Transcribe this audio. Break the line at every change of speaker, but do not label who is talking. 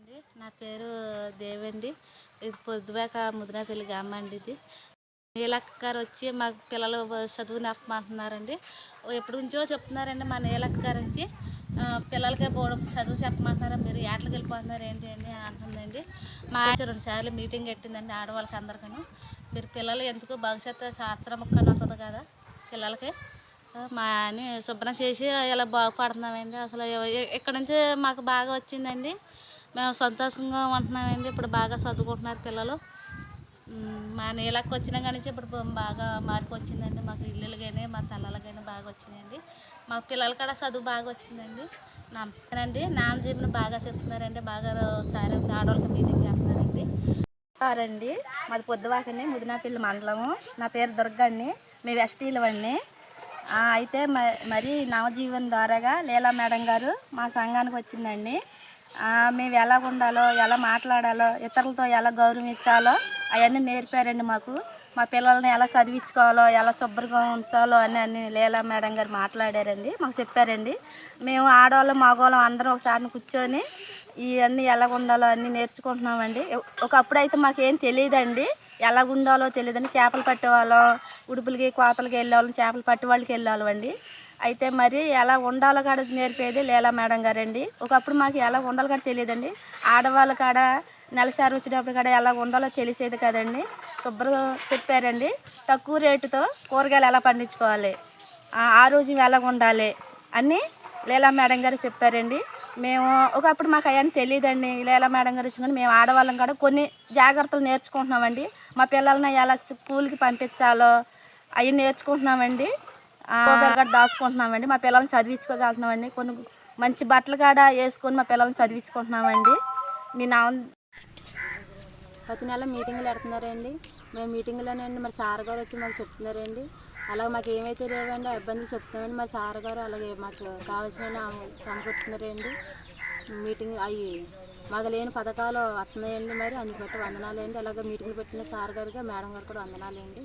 అండి నా పేరు దేవండి. ఇది పొద్దుబాక ముదినాపల్లి గ్రామం అండి. ఇది నీలక్క గారు వచ్చి మాకు పిల్లలు చదువుని చెప్పమంటున్నారండి. ఎప్పటి నుంచో చెప్తున్నారండి మా నీలక్క గారు నుంచి పిల్లలకే బోర్డు చదువు చెప్పమంటున్నారు, మీరు ఏటలకు వెళ్ళిపోతున్నారు ఏంటి అని అంటుందండి. మా 2 సార్లు మీటింగ్ పెట్టిందండి ఆడవాళ్ళకి అందరికీ. మీరు పిల్లలు ఎందుకు భవిష్యత్తు శాస్త్రం ముక్కని వస్తుంది కదా పిల్లలకి మా అని శుభ్రం చేసి ఇలా బాగుపడుతున్నామండి. అసలు ఇక్కడ నుంచి మాకు బాగా వచ్చిందండి, మేము సంతోషంగా ఉంటున్నామండి. ఇప్పుడు బాగా చదువుకుంటున్నారు పిల్లలు. మా నీళ్ళకి వచ్చిన కాడి నుంచి ఇప్పుడు బాగా మార్పు వచ్చిందండి. మాకు ఇల్లులు కానీ మా తల్లలు కానీ బాగా వచ్చినాయండి. మా పిల్లలు కూడా చదువు బాగా వచ్చిందండి. నమ్మకానండి నామజీబుని బాగా చెప్తున్నారండి. బాగా సారి ఆడవాళ్ళకి మీటింగ్ చేస్తున్నారండి. సారండి మాది పొద్దువాకని ముదినాపల్లి మండలము. నా పేరు దుర్గండి, మేము ఎస్టీలవండి. అయితే మరి నవజీవన్ ద్వారాగా లీలా మేడం గారు మా సంఘానికి వచ్చిందండి. మేము ఎలా ఉండాలో, ఎలా మాట్లాడాలో, ఇతరులతో ఎలా గౌరవించాలో అవన్నీ నేర్పారండి మాకు. మా పిల్లల్ని ఎలా చదివించుకోవాలో, ఎలా శుభ్రంగా ఉంచాలో అన్నీ లీలా మేడం గారు మాట్లాడారండి, మాకు చెప్పారండి. మేము ఆడవాళ్ళం మగవాళ్ళం అందరం ఒకసారి కూర్చొని ఇవన్నీ ఎలా ఉండాలో అన్నీ నేర్చుకుంటున్నామండి. ఒకప్పుడు అయితే మాకేం తెలియదండి, ఎలా ఉండాలో తెలియదండి. చేపలు పట్టేవాళ్ళం, ఉడుపులకి కోతలకి వెళ్ళేవాళ్ళం, చేపలు పట్టే వాళ్ళకి వెళ్ళేవాళ్ళం అండి. అయితే మరి ఎలా ఉండాలో కాడ నేర్పేది లీలా మేడం గారండి. ఒకప్పుడు మాకు ఎలా ఉండాలో కాడ తెలియదండి. ఆడవాళ్ళ కాడ నెలసారి వచ్చినప్పుడు కాడ ఎలా ఉండాలో తెలిసేది కదండి. శుభ్రం చెప్పారండి. తక్కువ రేటుతో కూరగాయలు ఎలా పండించుకోవాలి, ఆరోగ్యం ఎలా ఉండాలి అన్నీ లీలా మేడం గారు చెప్పారండి. మేము ఒకప్పుడు మాకు అవన్నీ తెలియదండి. లీలా మేడం గారు వచ్చిందని మేము ఆడవాళ్ళం కూడా కొన్ని జాగ్రత్తలు నేర్చుకుంటున్నామండి. మా పిల్లల్ని ఎలా స్కూల్కి పంపించాలో అవి నేర్చుకుంటున్నామండి. కూడా దాచుకుంటున్నామండి. మా పిల్లల్ని చదివించుకోగలుగుతున్నామండి. కొన్ని మంచి బట్టలు కాడ వేసుకొని మా పిల్లల్ని చదివించుకుంటున్నామండి. మీ
ప్రతి నెల మీటింగులు పెడుతున్నారండి. మేము మీటింగ్లోనండి మరి సార్ గారు వచ్చి మాకు చెప్తున్నారండి. అలాగే మాకు ఏమైతే లేవండి ఆ ఇబ్బందులు చెప్తున్నామండి. మరి సార్ గారు అలాగే మాకు కావాల్సిన సమకూరుతున్నారండి. మీటింగ్ అవి మాకు లేని పథకాలు వస్తున్నాయండి. మరి అందుకు బట్టి వందనాలండి. అలాగే మీటింగ్లు పెట్టిన సార్ గారికి మేడం గారు కూడా వందనాలండి.